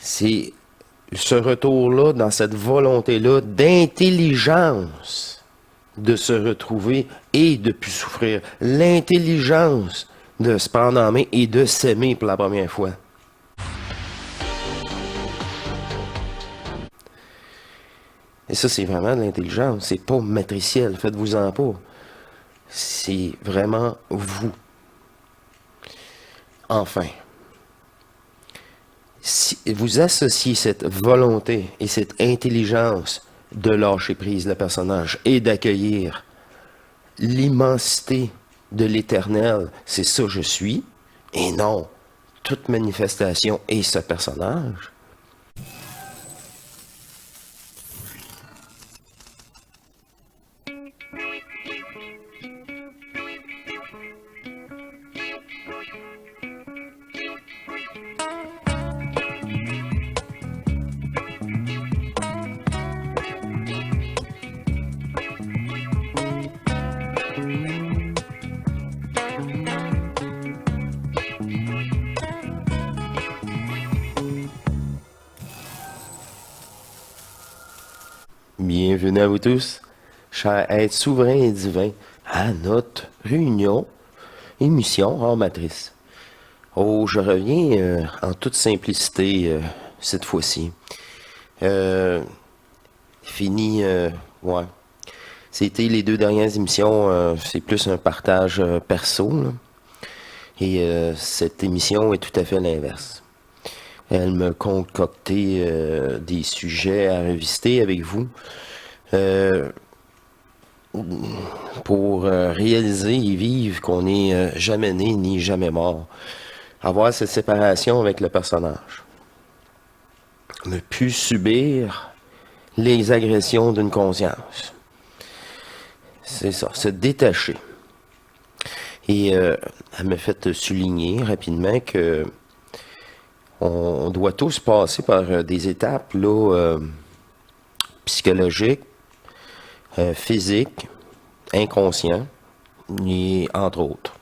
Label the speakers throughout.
Speaker 1: C'est ce retour-là, dans cette volonté-là d'intelligence de se retrouver et de plus souffrir. L'intelligence de se prendre en main et de s'aimer pour la première fois. Et ça, c'est vraiment de l'intelligence. C'est pas matriciel. Faites-vous-en pas. C'est vraiment vous. Enfin, si vous associez cette volonté et cette intelligence de lâcher prise le personnage et d'accueillir l'immensité de l'éternel, c'est ça je suis, et non toute manifestation est ce personnage. Bienvenue à vous tous, chers êtres souverains et divins, à notre émission hors matrice. Oh, je reviens en toute simplicité cette fois-ci. Fini, ouais. C'était les 2 dernières émissions, c'est plus un partage perso, là. Et cette émission est tout à fait l'inverse. Elle me concoctait des sujets à revisiter avec vous pour réaliser et vivre qu'on n'est jamais né ni jamais mort. Avoir cette séparation avec le personnage. Ne plus subir les agressions d'une conscience. C'est ça, se détacher. Et elle m'a fait souligner rapidement que on doit tous passer par des étapes là, psychologiques, physiques, inconscients, et entre autres.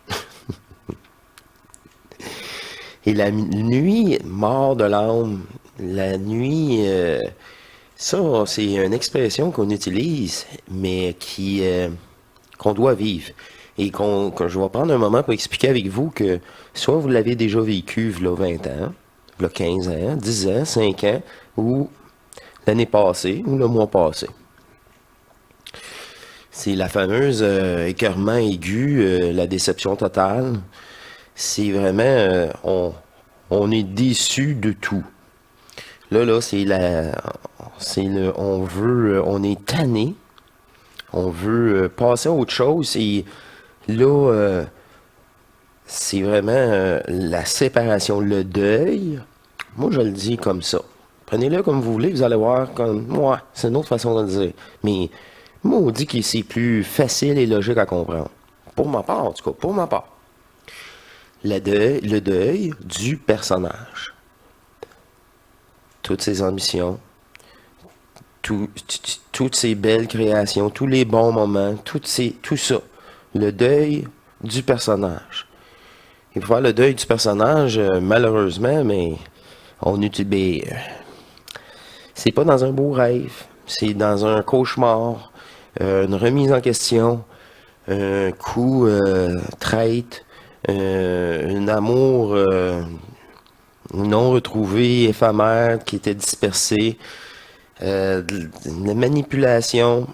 Speaker 1: Et la nuit, mort de l'âme, la nuit, ça, c'est une expression qu'on utilise, mais qu'on doit vivre. Et que je vais prendre un moment pour expliquer avec vous que soit vous l'avez déjà vécu, là, 20 ans, là, 15 ans, 10 ans, 5 ans, ou l'année passée, ou le mois passé. C'est la fameuse écœurement aigu, la déception totale. C'est vraiment, on est déçu de tout. Là, on est tanné, on veut passer à autre chose, et là, c'est vraiment la séparation, le deuil. Moi, je le dis comme ça. Prenez-le comme vous voulez, vous allez voir comme moi. C'est une autre façon de le dire. Mais moi, on dit que c'est plus facile et logique à comprendre. Pour ma part, en tout cas, pour ma part. Le deuil du personnage. Toutes ses ambitions, toutes ses belles créations, tous les bons moments, tout ça. Le deuil du personnage. Il faut faire le deuil du personnage, malheureusement, mais on utilise. C'est pas dans un beau rêve, c'est dans un cauchemar, une remise en question, un coup traître, un amour non retrouvé, éphémère, qui était dispersé, une manipulation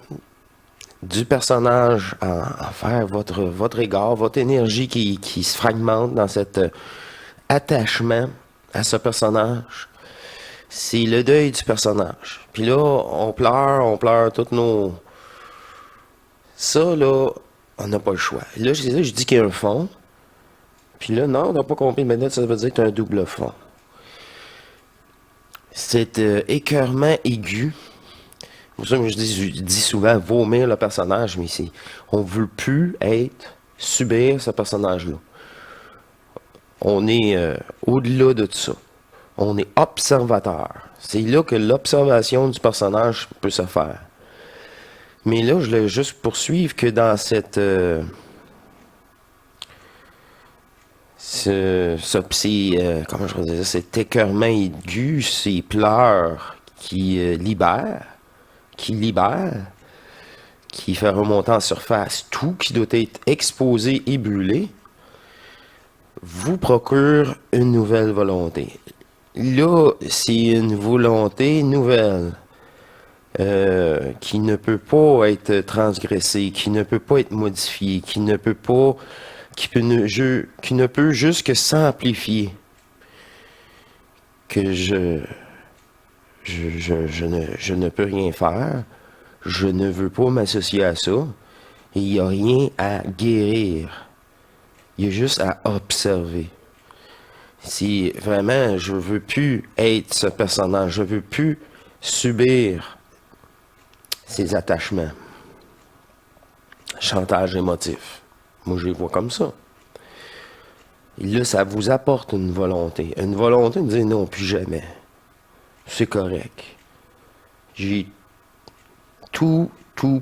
Speaker 1: du personnage envers votre égard, votre énergie qui se fragmente dans cet attachement à ce personnage. C'est le deuil du personnage. Puis là, on pleure toutes nos... Ça, là, on n'a pas le choix. Là, je dis qu'il y a un fond. Puis là, non, on n'a pas compris. Maintenant, ça veut dire que tu as un double fond. Cet écœurement aigu, c'est pour ça que je dis souvent vomir le personnage, mais on ne veut plus subir ce personnage-là. On est au-delà de tout ça. On est observateur. C'est là que l'observation du personnage peut se faire. Mais là, je voulais juste poursuivre que dans cette comment je vais dire, cet écœurement aigu, ces pleurs qui libèrent, qui fait remonter en surface tout qui doit être exposé et brûlé, vous procure une nouvelle volonté. Là, c'est une volonté nouvelle qui ne peut pas être transgressée, qui ne peut pas être modifiée, qui ne peut juste que s'amplifier. Que je ne peux rien faire, je ne veux pas m'associer à ça, et il n'y a rien à guérir. Il y a juste à observer. Si vraiment je veux plus être ce personnage, je veux plus subir ces attachements, chantage émotif. Moi, je les vois comme ça. Et là, ça vous apporte une volonté. Une volonté de dire non, plus jamais. C'est correct. J'ai tout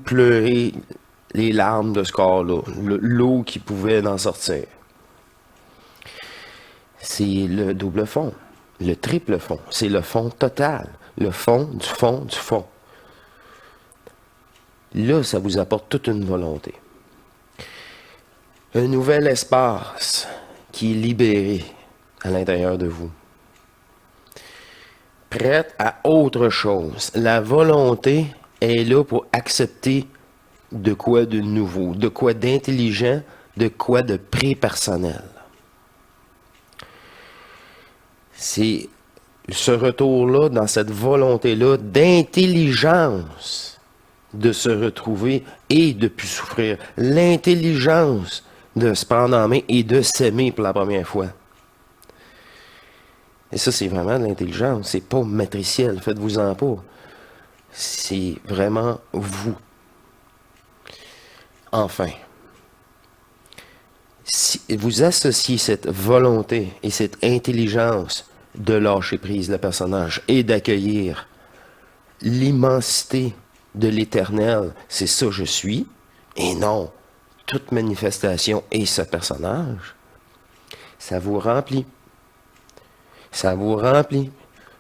Speaker 1: pleuré, les larmes de ce corps-là, l'eau qui pouvait en sortir. C'est le double fond, le triple fond, c'est le fond total, le fond du fond du fond. Là, ça vous apporte toute une volonté. Un nouvel espace qui est libéré à l'intérieur de vous. Prête à autre chose. La volonté est là pour accepter de quoi de nouveau, de quoi d'intelligent, de quoi de pré-personnel. C'est ce retour-là, dans cette volonté-là d'intelligence de se retrouver et de plus souffrir. L'intelligence de se prendre en main et de s'aimer pour la première fois. Et ça, c'est vraiment de l'intelligence. C'est pas matriciel, faites-vous-en pas. C'est vraiment vous. Enfin, si vous associez cette volonté et cette intelligence de lâcher prise le personnage et d'accueillir l'immensité de l'éternel, c'est ça je suis, et non toute manifestation est ce personnage, ça vous remplit. Ça vous remplit.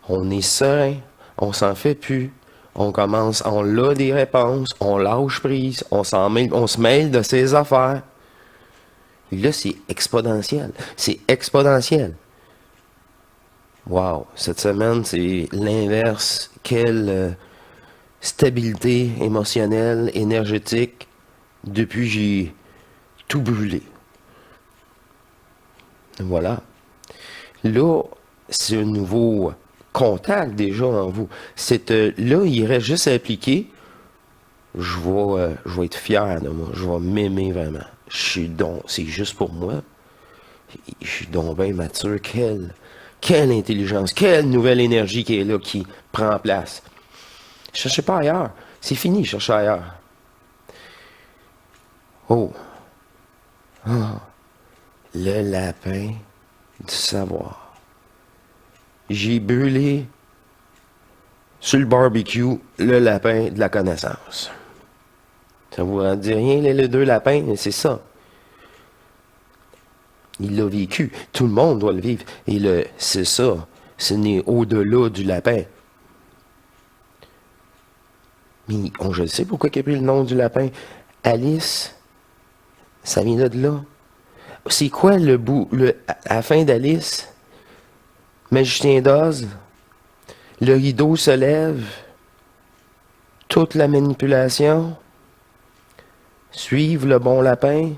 Speaker 1: On est serein, on s'en fait plus. On commence, on a des réponses, on lâche prise, on se mêle de ses affaires. Et là, c'est exponentiel. C'est exponentiel. Wow, cette semaine, c'est l'inverse. Quelle stabilité émotionnelle, énergétique, depuis j'ai tout brûlé. Voilà. Là, c'est un nouveau contact déjà en vous. Là, il reste juste à appliquer. Je vais être fier de moi. Je vais m'aimer vraiment. C'est juste pour moi. Je suis donc bien mature. Quelle intelligence, quelle nouvelle énergie qui est là, qui prend place. Cherchez pas ailleurs. C'est fini, cherchez ailleurs. Oh. Le lapin du savoir. J'ai brûlé sur le barbecue le lapin de la connaissance. Ça vous en dit rien, les deux lapins? Mais c'est ça. Il l'a vécu. Tout le monde doit le vivre. Et c'est ça. Ce n'est au-delà du lapin. Mais je sais pourquoi il a pris le nom du lapin. Alice, ça vient de là. C'est quoi à la fin d'Alice? Magicien d'Oz, le rideau se lève, toute la manipulation, suivre le bon lapin.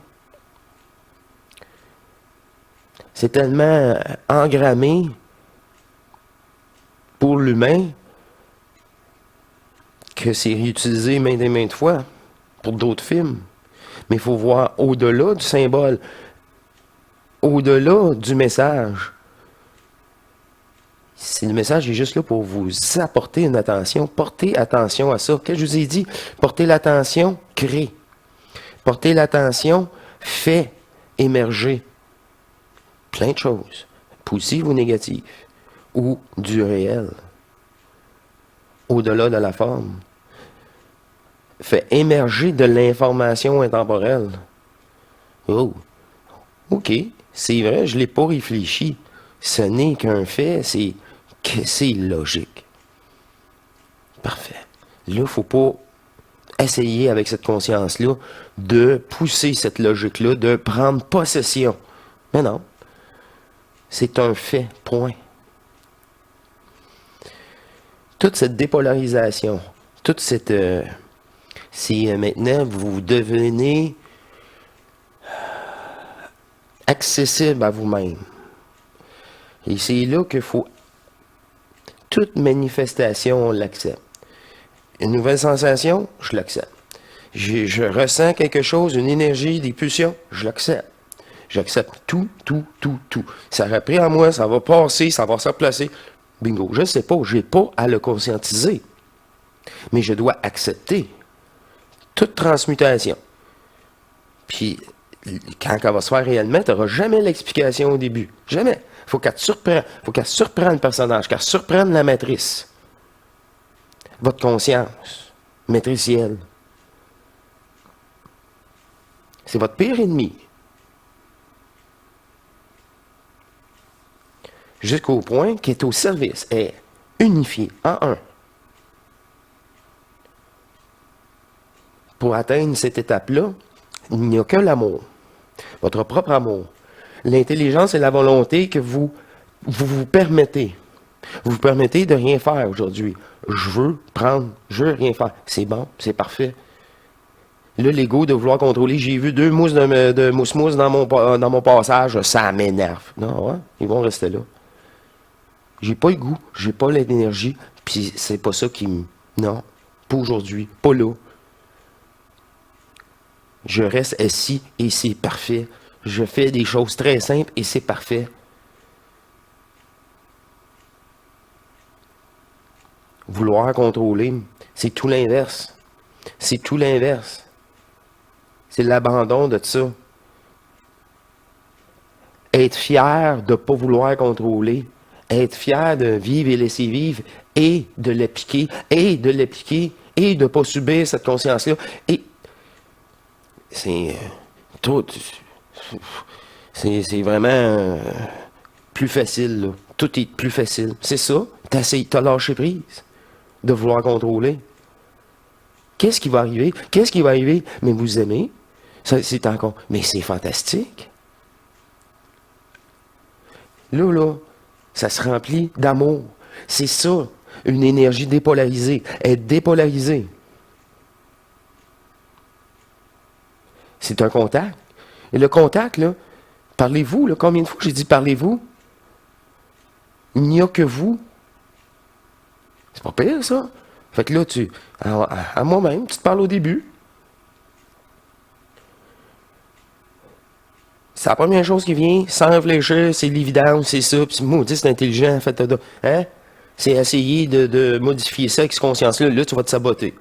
Speaker 1: C'est tellement engrammé pour l'humain que c'est réutilisé maintes et maintes fois pour d'autres films. Mais il faut voir au-delà du symbole, au-delà du message. Le message est juste là pour vous apporter une attention. Portez attention à ça. Qu'est-ce que je vous ai dit? Portez l'attention, crée. Portez l'attention, fait émerger plein de choses, positives ou négatives, ou du réel, au-delà de la forme. Fait émerger de l'information intemporelle. Oh, ok, c'est vrai, je ne l'ai pas réfléchi. Ce n'est qu'un fait, c'est logique. Parfait. Là, il ne faut pas essayer avec cette conscience-là de pousser cette logique-là, de prendre possession. Mais non. C'est un fait, point. Toute cette dépolarisation, toute cette... c'est maintenant, vous devenez accessible à vous-même. Et c'est là qu'il faut... Toute manifestation, on l'accepte. Une nouvelle sensation, je l'accepte. Je ressens quelque chose, une énergie, des pulsions, je l'accepte. J'accepte tout. Ça va pris en moi, ça va passer, ça va se replacer. Bingo. Je ne sais pas, je n'ai pas à le conscientiser. Mais je dois accepter toute transmutation. Puis, quand elle va se faire réellement, tu n'auras jamais l'explication au début. Jamais. Il faut qu'elle te surprenne. Il faut qu'elle surprenne le personnage, qu'elle surprenne la matrice. Votre conscience matricielle. C'est votre pire ennemi. Jusqu'au point qu'il est au service, est unifié en un. Pour atteindre cette étape-là, il n'y a que l'amour. Votre propre amour. L'intelligence et la volonté que vous permettez. Vous vous permettez de rien faire aujourd'hui. Je veux rien faire. C'est bon, c'est parfait. Là, l'ego de vouloir contrôler, j'ai vu 2 mousses de mousse-mousse dans mon passage, ça m'énerve. Non, hein? Ils vont rester là. J'ai pas le goût, j'ai pas l'énergie, puis c'est pas ça qui me... Non, pas aujourd'hui, pas là. Je reste assis et c'est parfait. Je fais des choses très simples et c'est parfait. Vouloir contrôler, c'est tout l'inverse. C'est tout l'inverse. C'est l'abandon de ça. Être fier de ne pas vouloir contrôler. Être fier de vivre et laisser vivre et de l'appliquer et de l'appliquer et de ne pas subir cette conscience-là. Et c'est tout. C'est vraiment plus facile, là. Tout est plus facile. C'est ça. T'as lâché prise de vouloir contrôler. Qu'est-ce qui va arriver? Qu'est-ce qui va arriver? Mais vous aimez. C'est encore... Mais c'est fantastique. Là, ça se remplit d'amour. C'est ça, une énergie dépolarisée. Être dépolarisé. C'est un contact. Et le contact, là, parlez-vous, là, combien de fois j'ai dit parlez-vous? Il n'y a que vous. C'est pas pire, ça. Fait que là, à moi-même, tu te parles au début. C'est la première chose qui vient, sans réfléchir, c'est l'évidence, c'est ça, puis maudit, c'est intelligent, en fait, hein? C'est essayer de modifier ça avec cette conscience-là, là, tu vas te saboter.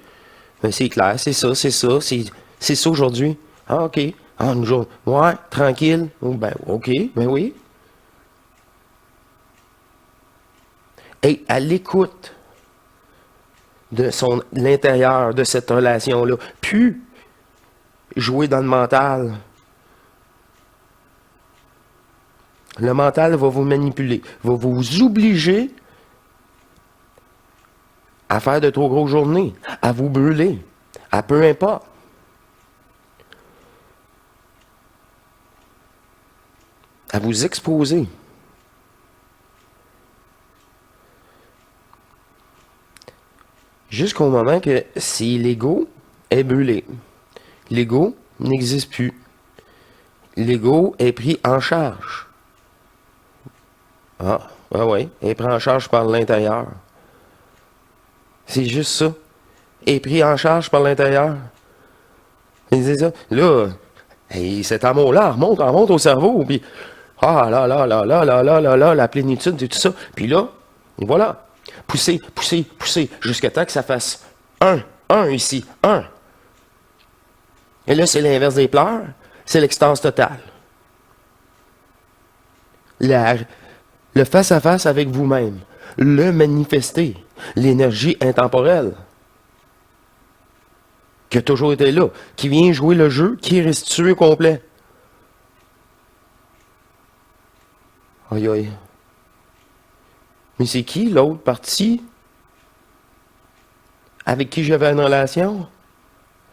Speaker 1: Ben, c'est clair, c'est ça aujourd'hui. Ah, OK. Ah, une journée. Ouais, tranquille. Oh, ben, OK, ben oui. Et à l'écoute de l'intérieur de cette relation-là, puis jouer dans le mental. Le mental va vous manipuler, va vous obliger à faire de trop grosses journées, à vous brûler, à peu importe. À vous exposer. Jusqu'au moment que si l'ego est brûlé, l'ego n'existe plus. L'ego est pris en charge. Ah, oui, il est pris en charge par l'intérieur. C'est juste ça. Il est pris en charge par l'intérieur. C'est ça. Là, cet amour-là remonte au cerveau, puis la plénitude et tout ça. Puis là, et voilà. Pousser, jusqu'à temps que ça fasse un ici, un. Et là, c'est l'inverse des pleurs, c'est l'extase totale. Le face-à-face avec vous-même, le manifester, l'énergie intemporelle, qui a toujours été là, qui vient jouer le jeu, qui est restitué au complet. Aïe, aïe. Mais c'est qui l'autre partie avec qui j'avais une relation?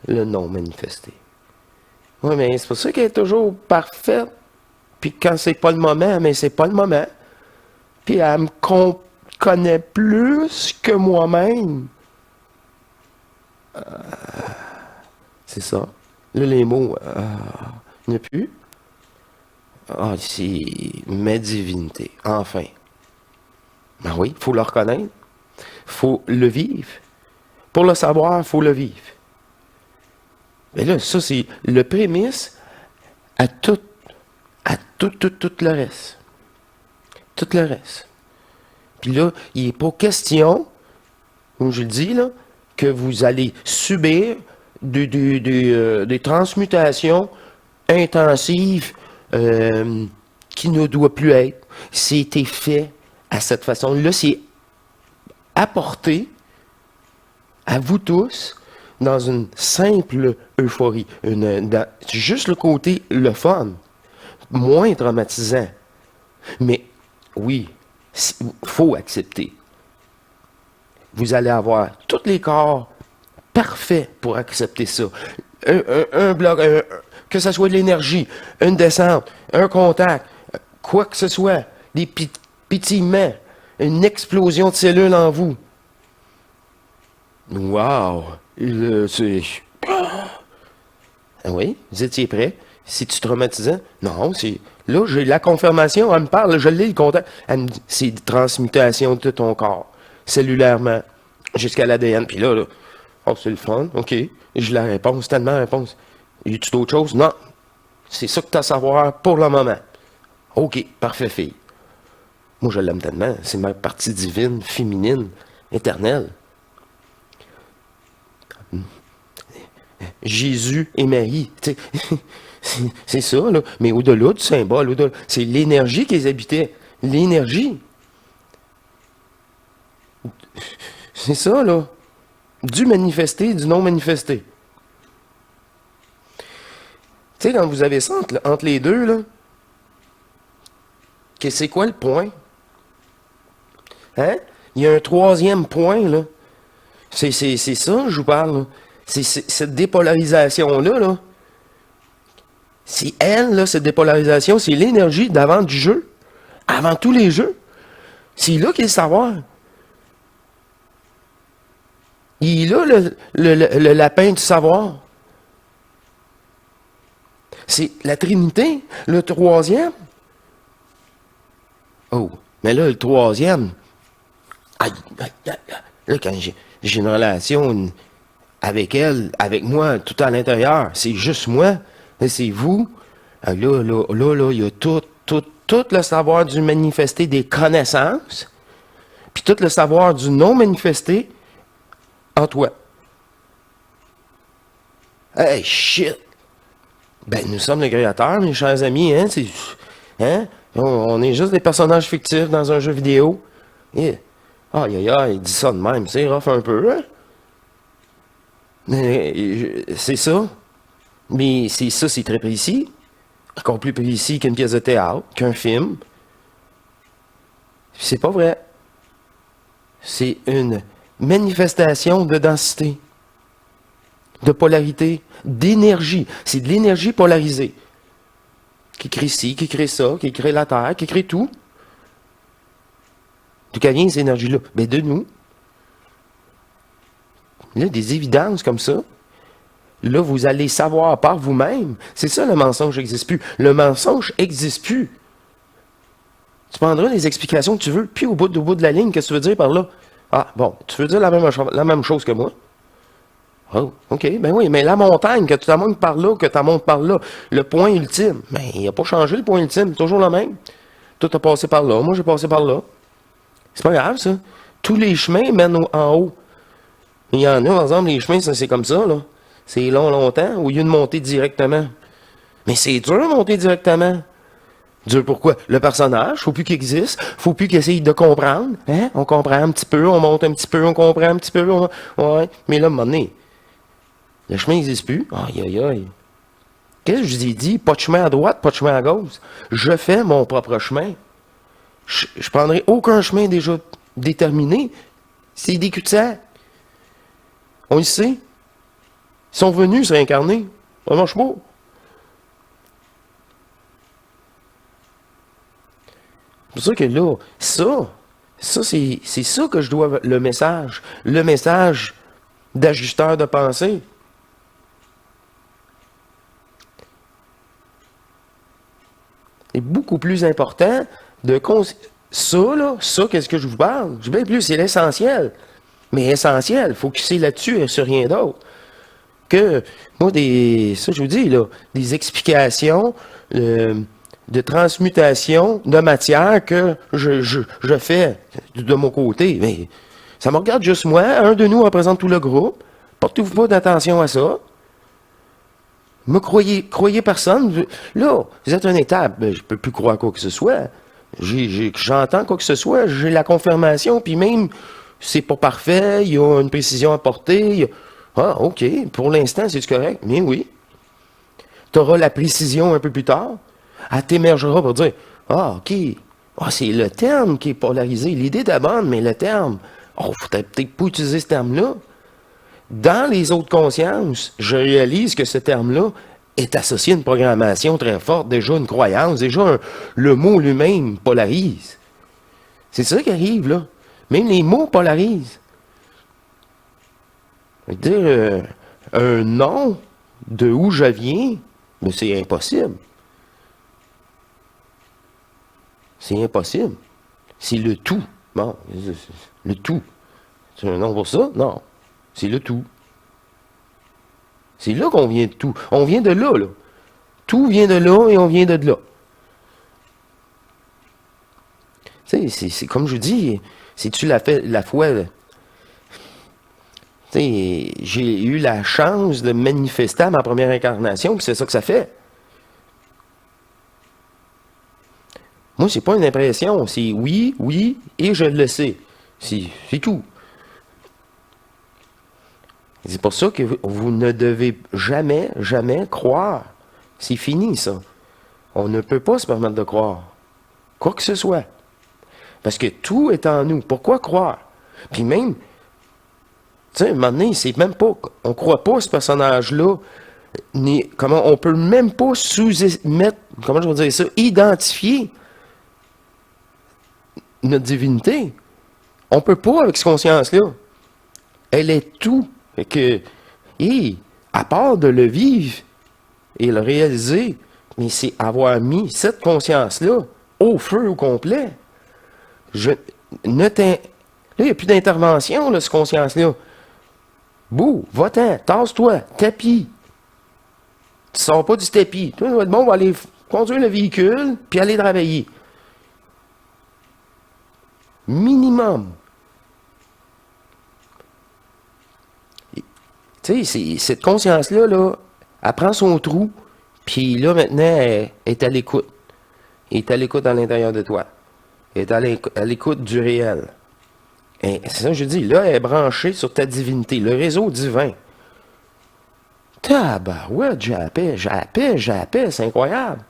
Speaker 1: Le non manifesté. Oui, mais c'est pour ça qu'elle est toujours parfaite. Puis quand c'est pas le moment, mais c'est pas le moment. Puis elle me connaît plus que moi-même. C'est ça. Là, les mots, il n'y a plus. Ah, c'est ma divinité. Enfin. Ben oui, il faut le reconnaître. Il faut le vivre. Pour le savoir, il faut le vivre. Mais là, ça, c'est le prémisse à tout le reste. Tout le reste. Puis là, il n'est pas question, comme je le dis, là, que vous allez subir des transmutations intensives qui ne doivent plus être. C'était fait à cette façon. Là, c'est apporté à vous tous dans une simple euphorie. Juste le côté, le fun, moins traumatisant. Mais oui, il faut accepter. Vous allez avoir tous les corps parfaits pour accepter ça. Un bloc, que ce soit de l'énergie, une descente, un contact, quoi que ce soit, des pétillements, une explosion de cellules en vous. Wow! C'est... Ah oui, vous étiez prêts? C'est-tu traumatisant? Non, c'est... Là, j'ai la confirmation, elle me parle, je l'ai, le contact. Elle me dit, c'est une transmutation de ton corps, cellulairement, jusqu'à l'ADN. Puis là, oh, c'est le fun, OK. J'ai la réponse, tellement la réponse. Y a-tu d'autres choses? Non. C'est ça que tu as à savoir pour le moment. OK, parfait, fille. Moi, je l'aime tellement. C'est ma partie divine, féminine, éternelle. Jésus et Marie. C'est ça, là. Mais au-delà du symbole, c'est l'énergie qu'ils habitaient. L'énergie. C'est ça, là. Du manifesté, du non manifesté. Tu sais, quand vous avez ça entre les deux, là, c'est quoi le point? Hein? Il y a un troisième point, là. C'est ça, je vous parle, là. C'est cette dépolarisation-là, là. C'est elle, là, cette dépolarisation, c'est l'énergie d'avant du jeu. Avant tous les jeux. C'est là qu'il est le savoir. Il est là, le lapin du savoir. C'est la Trinité, le troisième. Oh, mais là, le troisième, aïe, aïe, aïe, là, quand j'ai une relation avec elle, avec moi, tout à l'intérieur, c'est juste moi, c'est vous. Là, il y a tout le savoir du manifesté des connaissances, puis tout le savoir du non manifesté en toi. Hey, shit! Ben, nous sommes les créateurs, mes chers amis, hein? Hein? On est juste des personnages fictifs dans un jeu vidéo. Yeah. Aïe, il dit ça de même, c'est rough un peu, hein? C'est ça. Mais c'est très précis. Encore plus précis qu'une pièce de théâtre, qu'un film. C'est pas vrai. C'est une manifestation de densité, de polarité, d'énergie. C'est de l'énergie polarisée. Qui crée ci, qui crée ça, qui crée la Terre, qui crée tout. D'où qu'elle vient, cette énergie-là? Ben, de nous. Là, des évidences comme ça. Là, vous allez savoir par vous-même. C'est ça, le mensonge n'existe plus. Le mensonge n'existe plus. Tu prendras les explications que tu veux, puis au bout de la ligne, qu'est-ce que tu veux dire par là? Ah, bon, tu veux dire la même chose que moi? Oh, OK, ben oui, mais la montagne, que tu la montes par là, que tu la montes par là, le point ultime, ben, il n'a pas changé le point ultime, c'est toujours le même. Toi, tu as passé par là, moi, j'ai passé par là. C'est pas grave, ça. Tous les chemins mènent en haut. Il y en a, par exemple, les chemins, c'est comme ça, là. C'est longtemps, au lieu de monter directement. Mais c'est dur de monter directement. Dur pourquoi? Le personnage, faut plus qu'il existe, faut plus qu'il essaye de comprendre. Hein? On comprend un petit peu, on monte un petit peu, on comprend un petit peu. Ouais. Mais là, à un moment donné, le chemin n'existe plus. Aïe. Qu'est-ce que je vous ai dit? Pas de chemin à droite, pas de chemin à gauche. Je fais mon propre chemin. Je prendrai aucun chemin déjà déterminé. C'est des cul-de-sac. On le sait. Ils sont venus se réincarner. Ça marche pas. C'est pour ça que là, c'est ça que je dois, le message. Le message d'ajusteur de pensée. C'est beaucoup plus important de ça, là, ça, qu'est-ce que je vous parle? Je dis bien plus, c'est l'essentiel. Mais essentiel, il faut que c'est là-dessus et sur rien d'autre. Que, moi, ça, je vous dis, là, des explications de transmutation de matière que je fais de mon côté. Mais ça me regarde juste moi. Un de nous représente tout le groupe. Portez-vous pas d'attention à ça. Me croyez personne. Là, vous êtes une étape. Je peux plus croire quoi que ce soit. J'entends quoi que ce soit. J'ai la confirmation. Puis même, c'est pas parfait. Il y a une précision à porter. Ah, OK. Pour l'instant, c'est correct. Mais oui. Tu auras la précision un peu plus tard. Elle t'émergera pour dire, ah, OK. Ah, c'est le terme qui est polarisé. L'idée est bonne, mais le terme. Oh, faut peut-être pas utiliser ce terme-là. Dans les autres consciences, je réalise que ce terme-là est associé à une programmation très forte, déjà une croyance, déjà le mot lui-même polarise. C'est ça qui arrive, là. Même les mots polarisent. Dire un nom de où je viens, mais c'est impossible. C'est impossible. C'est le tout. Bon, le tout. C'est un nom pour ça? Non. C'est le tout. C'est là qu'on vient de tout. On vient de là, là. Tout vient de là et on vient de là. Tu sais, c'est comme je vous dis, c'est-tu la foi... Tu sais, j'ai eu la chance de manifester à ma première incarnation, puis c'est ça que ça fait. Moi, c'est pas une impression, c'est oui, oui, et je le sais. C'est tout. C'est pour ça que vous ne devez jamais, jamais croire. C'est fini, ça. On ne peut pas se permettre de croire. Quoi que ce soit. Parce que tout est en nous. Pourquoi croire? Puis même, tu sais, à un moment donné, c'est même pas... On ne croit pas ce personnage-là. Comment on peut même pas sous-mettre... Comment je vais dire ça? Identifier notre divinité. On ne peut pas avec cette conscience-là. Elle est tout. Fait que, à part de le vivre et le réaliser, mais c'est avoir mis cette conscience-là au feu au complet. Là, il n'y a plus d'intervention, là, cette conscience-là. Bouh, va-t'en, tasse-toi, tapis. Tu sors pas du tapis. Toi, ça va être bon, on va aller conduire le véhicule, puis aller travailler. Minimum. Tu sais, cette conscience-là, là, elle prend son trou, puis là, maintenant, elle est à l'écoute. Elle est à l'écoute à l'intérieur de toi. Elle est à l'écoute du réel. C'est ça que je dis. Là, elle est branchée sur ta divinité, le réseau divin. Tabarouette, j'appelle, c'est incroyable.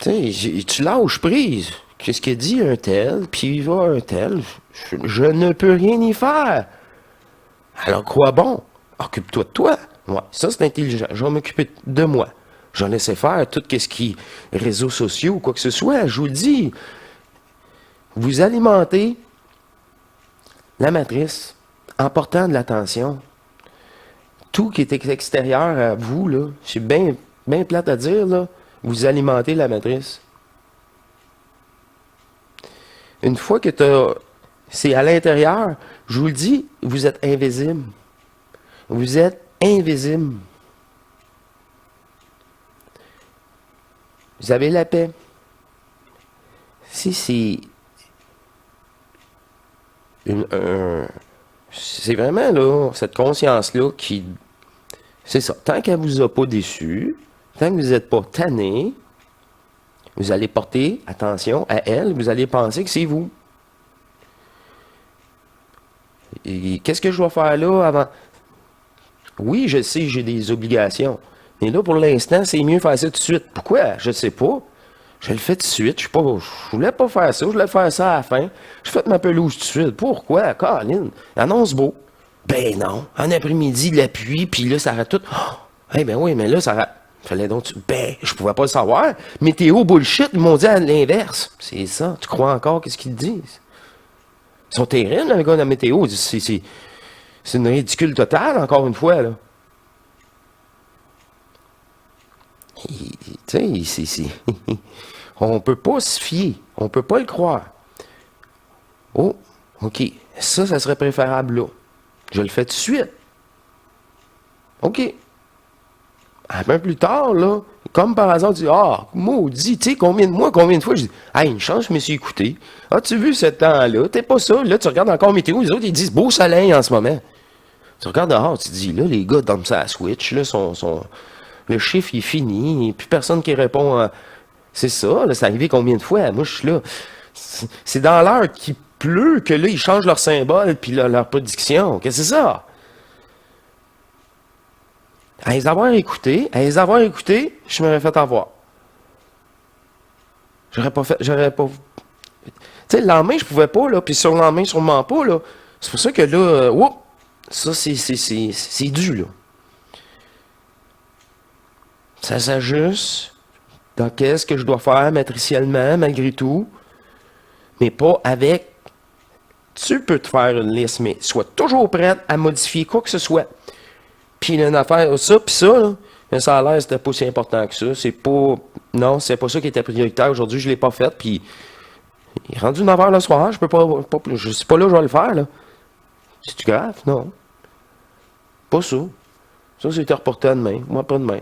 Speaker 1: Tu sais, tu lâches prise. Qu'est-ce qu'il dit un tel, puis il va un tel. Je ne peux rien y faire. Alors quoi bon? Occupe-toi de toi. Ouais, ça c'est intelligent. Je vais m'occuper de moi. Je vais laisser faire tout ce qui est réseaux sociaux ou quoi que ce soit. Je vous le dis. Vous alimentez la matrice en portant de l'attention. Tout qui est extérieur à vous, là, c'est bien plate à dire, là, vous alimentez la matrice. Une fois que c'est à l'intérieur, je vous le dis, vous êtes invisible. Vous êtes invisible. Vous avez la paix. Si c'est c'est vraiment là, cette conscience-là qui... C'est ça. Tant qu'elle ne vous a pas déçu, tant que vous n'êtes pas tanné, vous allez porter attention à elle, vous allez penser que c'est vous. Et qu'est-ce que je dois faire là avant? Oui, je sais, j'ai des obligations. Mais là, pour l'instant, c'est mieux faire ça tout de suite. Pourquoi? Je ne sais pas. Je le fais tout de suite. Je voulais pas faire ça. Je voulais faire ça à la fin. Je fais ma pelouse tout de suite. Pourquoi? Colin, annonce beau. Ben non. En après-midi, la pluie, puis là, ça arrête tout. Oh, ben oui, mais là, ça arrête. Fallait donc... Ben, je pouvais pas le savoir. Météo bullshit, ils m'ont dit à l'inverse. C'est ça. Tu crois encore qu'est-ce qu'ils te disent? Ils sont terribles, les gars de la météo. C'est une ridicule totale, encore une fois, là. Tu sais, on peut pas se fier. On peut pas le croire. Oh, OK. Ça serait préférable là. Je le fais tout de suite. OK. Un peu plus tard, là, comme par hasard, tu dis, ah, maudit, tu sais, combien de fois, je dis, ah, une chance, je me suis écouté. As-tu vu ce temps-là? T'es pas ça. Là, tu regardes encore météo, les autres, ils disent, beau soleil en ce moment. Tu regardes dehors, tu te dis, là, les gars dorment ça à Switch, là, le chiffre, il est fini, et puis personne qui répond à... C'est ça, là, c'est arrivé combien de fois? Moi, je suis là. C'est dans l'heure qu'il pleut que là, ils changent leur symbole puis leur prédiction. Qu'est-ce que c'est ça? À les avoir écoutés, je m'aurais fait avoir. J'aurais pas... Tu sais, le lendemain, je pouvais pas, là, puis sur le lendemain, sûrement pas, là. C'est pour ça que là, ça, c'est dû, là. Ça s'ajuste dans qu'est-ce que je dois faire matriciellement, malgré tout, mais pas avec... Tu peux te faire une liste, mais sois toujours prête à modifier quoi que ce soit. Puis une affaire, ça, puis ça, là, mais ça a l'air, c'était pas si important que ça. C'est pas... Non, c'est pas ça qui était prioritaire. Aujourd'hui, je l'ai pas fait, puis... Il est rendu 9 h le soir, je peux pas je sais pas là, je vais le faire, là. C'est-tu grave? Non. Pas ça. Ça, c'était reporté à demain. Moi, pas demain.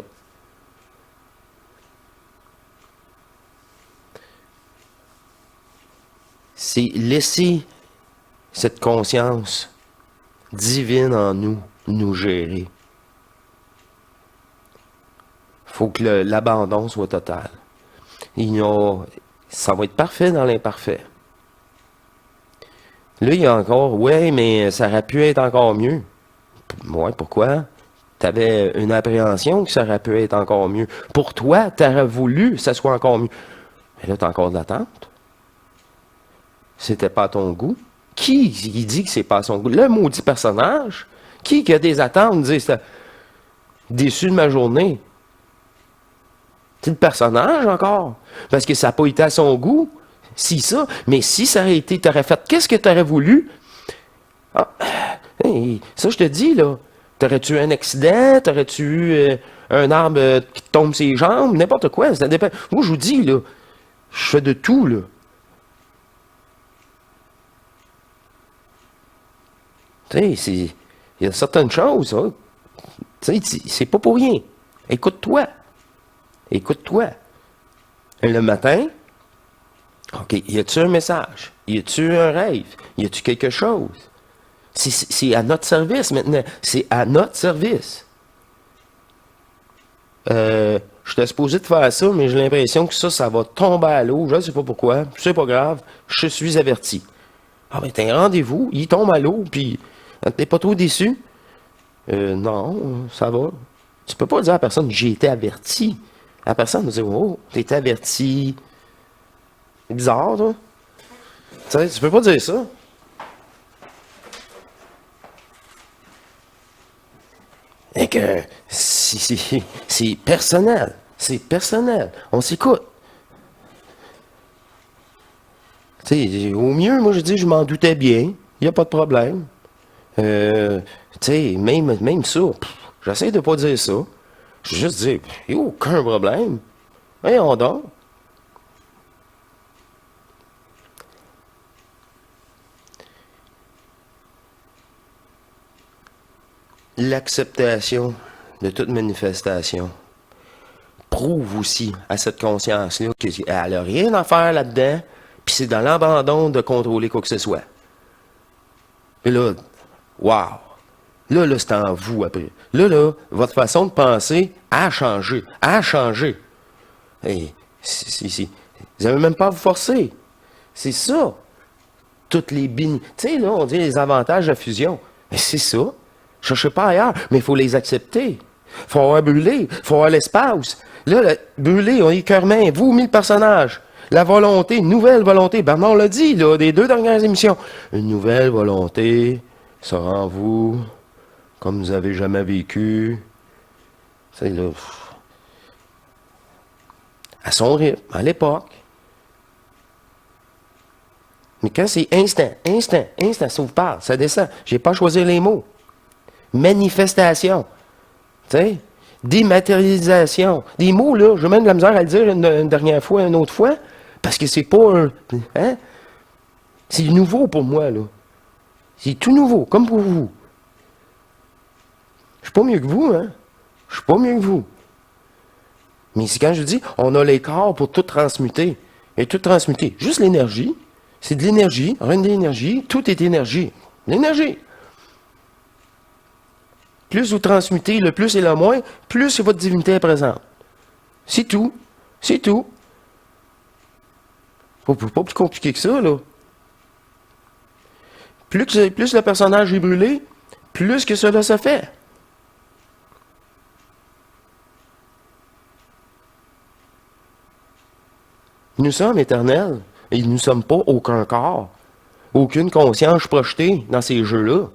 Speaker 1: C'est laisser cette conscience divine en nous gérer. Faut que l'abandon soit total. Ça va être parfait dans l'imparfait. Là, il y a encore, ouais, mais ça aurait pu être encore mieux. Ouais, pourquoi? Tu avais une appréhension que ça aurait pu être encore mieux. Pour toi, tu aurais voulu que ça soit encore mieux. Mais là, tu as encore de l'attente. C'était pas à ton goût. Qui il dit que c'est pas à son goût? Le maudit personnage. Qui a des attentes? Dit, c'est déçu de ma journée. C'est le personnage encore. Parce que ça n'a pas été à son goût. Si ça. Mais si ça aurait été, t'aurais fait, qu'est-ce que tu aurais voulu? Ah, hey, ça, je te dis, là. T'aurais-tu eu un accident? T'aurais-tu eu un arbre qui te tombe ses jambes? N'importe quoi. Ça dépend. Moi, je vous dis, là, je fais de tout, là. Tu sais, il y a certaines choses, hein. Tu sais, c'est pas pour rien. Écoute-toi. Écoute-toi. Le matin, OK, y a-tu un message? Y a-tu un rêve? Y a-tu quelque chose? C'est à notre service maintenant. C'est à notre service. J'étais supposé de faire ça, mais j'ai l'impression que ça va tomber à l'eau. Je ne sais pas pourquoi. C'est pas grave. Je suis averti. Ah, ben, t'as un rendez-vous. Il tombe à l'eau, puis t'es pas trop déçu? Non, ça va. Tu peux pas dire à la personne, j'ai été averti. La personne nous dit, oh, t'es été averti. C'est bizarre, toi. Tu sais, tu peux pas dire ça. Et que c'est personnel. C'est personnel. On s'écoute. Tu sais, au mieux, moi, je dis, je m'en doutais bien. Il n'y a pas de problème. Tu sais, même ça, j'essaie de pas dire ça. Je juste dire, il n'y a aucun problème. Voyons donc. L'acceptation de toute manifestation prouve aussi à cette conscience-là qu'elle n'a rien à faire là-dedans, puis c'est dans l'abandon de contrôler quoi que ce soit. Et là, wow! Là, c'est en vous après. Là, votre façon de penser a changé. A changé. Et vous n'avez même pas à vous forcer. C'est ça. Toutes les tu sais, là, on dit les avantages de la fusion. Mais c'est ça. Cherchez pas ailleurs, mais il faut les accepter. Faut avoir brûlé, faut avoir l'espace. Là, brûlé, on est cœur-main, vous, 1000 personnages. La volonté, une nouvelle volonté. Bernard l'a dit, là, des 2 dernières émissions. Une nouvelle volonté sera en vous, comme vous avez jamais vécu. C'est là. À son rythme, à l'époque. Mais quand c'est instant, ça vous parle, ça descend. J'ai pas choisi les mots. Manifestation. Tu sais? Dématérialisation. Des mots, là, j'ai même de la misère à le dire une dernière fois, une autre fois, parce que c'est pas un... Hein? C'est nouveau pour moi, là. C'est tout nouveau, comme pour vous. Je suis pas mieux que vous, hein? Je suis pas mieux que vous. Mais c'est quand je dis, on a les corps pour tout transmuter. Et tout transmuter. Juste l'énergie. C'est de l'énergie, rien de l'énergie, tout est énergie. L'énergie. Plus vous transmutez, le plus et le moins, plus votre divinité est présente. C'est tout. C'est tout. Pas plus compliqué que ça, là. Plus le personnage est brûlé, plus que cela se fait. Nous sommes éternels et nous ne sommes pas aucun corps, aucune conscience projetée dans ces jeux-là.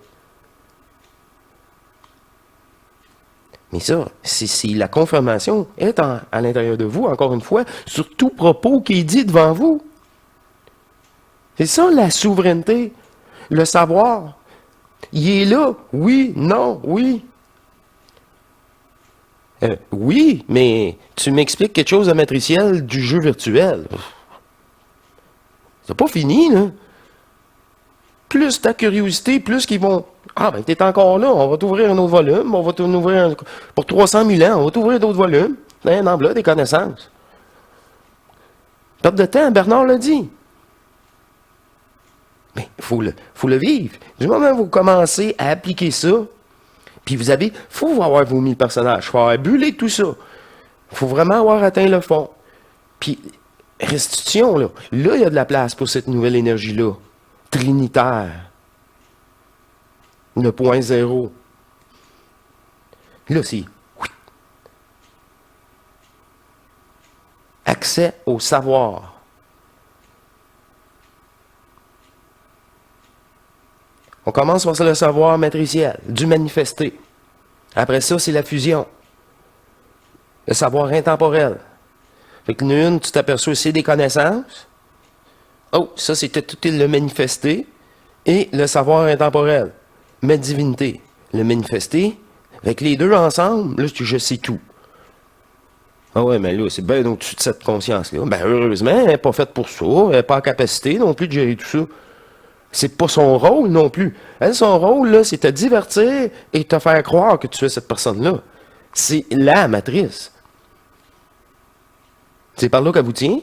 Speaker 1: Mais ça, si la confirmation est à l'intérieur de vous, encore une fois, sur tout propos qui est dit devant vous. C'est ça la souveraineté, le savoir. Il est là, oui, non, oui. Oui, mais tu m'expliques quelque chose de matriciel du jeu virtuel. C'est pas fini, là. Plus ta curiosité, plus qu'ils vont... Ah, ben, t'es encore là, on va t'ouvrir un autre volume, on va t'ouvrir pour 300 000 ans, on va t'ouvrir d'autres volumes. Un emblée, des connaissances. Perte de temps, Bernard l'a dit. Mais il faut le vivre. Du moment où vous commencez à appliquer ça, puis vous avez, faut avoir vos 1000 personnages, il faut avoir bullé tout ça. Il faut vraiment avoir atteint le fond. Puis, restitution, là, il y a de la place pour cette nouvelle énergie-là, trinitaire. Le point zéro. Là, c'est accès au savoir. On commence par le savoir matriciel, du manifester. Après ça, c'est la fusion. Le savoir intemporel. Fait que l'une, tu t'aperçois, c'est des connaissances. Oh, ça, c'était tout le manifester. Et le savoir intemporel. Ma divinité. Le manifester. Avec les deux ensemble, là, je sais tout. Ah ouais, mais là, c'est bien au-dessus de cette conscience-là. Ben, heureusement, elle n'est pas faite pour ça. Elle n'est pas en capacité non plus de gérer tout ça. C'est pas son rôle non plus. Elle, son rôle, là, c'est te divertir et te faire croire que tu es cette personne-là. C'est la matrice. C'est par là qu'elle vous tient.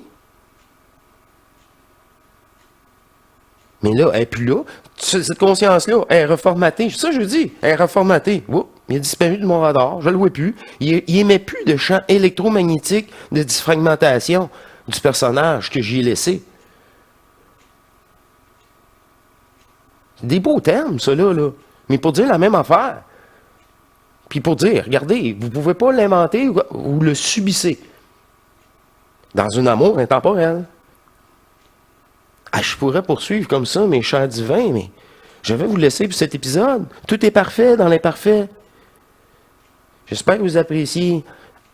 Speaker 1: Mais là, elle n'est plus là. Cette conscience-là, elle est reformatée. C'est ça que je dis. Elle est reformatée. Oups, il a disparu de mon radar. Je ne le vois plus. Il n'émet plus de champ électromagnétique de disfragmentation du personnage que j'y ai laissé. Des beaux termes, ça, là. Mais pour dire la même affaire. Puis pour dire, regardez, vous ne pouvez pas l'inventer ou le subissez. Dans un amour intemporel. Ah, je pourrais poursuivre comme ça, mes chers divins, mais je vais vous laisser pour cet épisode. Tout est parfait dans l'imparfait. J'espère que vous appréciez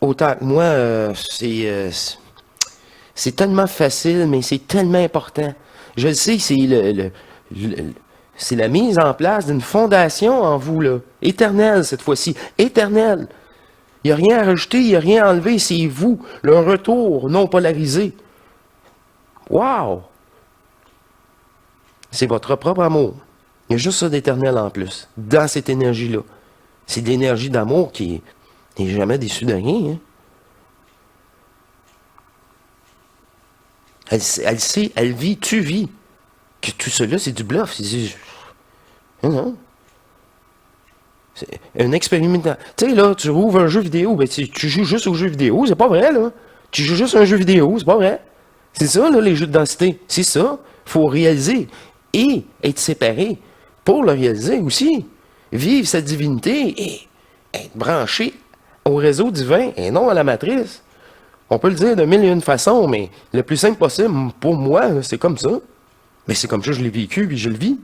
Speaker 1: autant que moi. C'est tellement facile, mais c'est tellement important. Je le sais, c'est la mise en place d'une fondation en vous, là. Éternelle, cette fois-ci. Éternelle. Il n'y a rien à rajouter, il n'y a rien à enlever. C'est vous, le retour non polarisé. Wow! C'est votre propre amour. Il y a juste ça d'éternel en plus, dans cette énergie-là. C'est de l'énergie d'amour qui n'est jamais déçue de rien. Hein? Elle sait, elle vit, tu vis. Que tout cela, c'est du bluff. Non. C'est un expérimentation. Tu sais, là, tu rouvres un jeu vidéo, ben, tu joues juste au jeu vidéo, c'est pas vrai, là. Tu joues juste un jeu vidéo, c'est pas vrai. C'est ça, là, les jeux de densité. C'est ça. Il faut réaliser. Et être séparé pour le réaliser aussi. Vivre sa divinité et être branché au réseau divin et non à la matrice. On peut le dire de mille et une façons, mais le plus simple possible, pour moi, là, c'est comme ça. Mais c'est comme ça que je l'ai vécu, puis je le vis.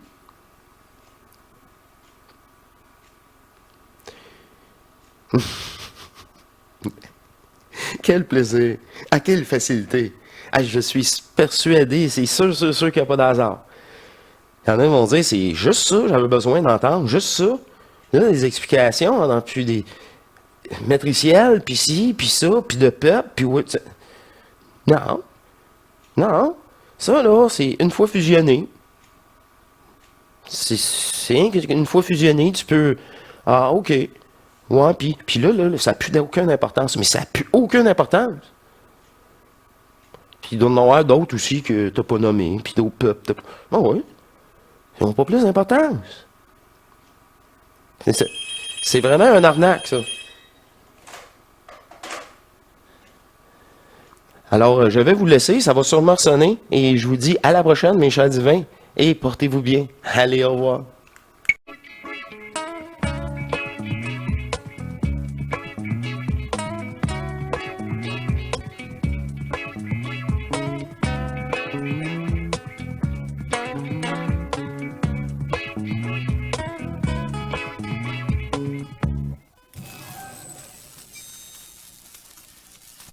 Speaker 1: Quel plaisir! À quelle facilité! Ah, je suis persuadé, c'est sûr qu'il n'y a pas d'hasard. Il y en a qui vont dire, c'est juste ça, j'avais besoin d'entendre, juste ça. Là, des explications, dans plus des matricielles, puis ci, puis ça, puis le peuple, puis oui. Non, non. Ça, là, c'est une fois fusionné. C'est rien qu'une fois fusionné, tu peux. Ah, OK. Ouais, puis là, ça n'a plus aucune importance. Mais ça n'a plus aucune importance. Puis il doit y en avoir d'autres aussi que tu n'as pas nommés, puis d'autres peuples. Ah oui. Ils n'ont pas plus d'importance. C'est vraiment un arnaque, ça. Alors, je vais vous laisser, ça va sûrement sonner, et je vous dis à la prochaine, mes chers divins, et portez-vous bien. Allez, au revoir.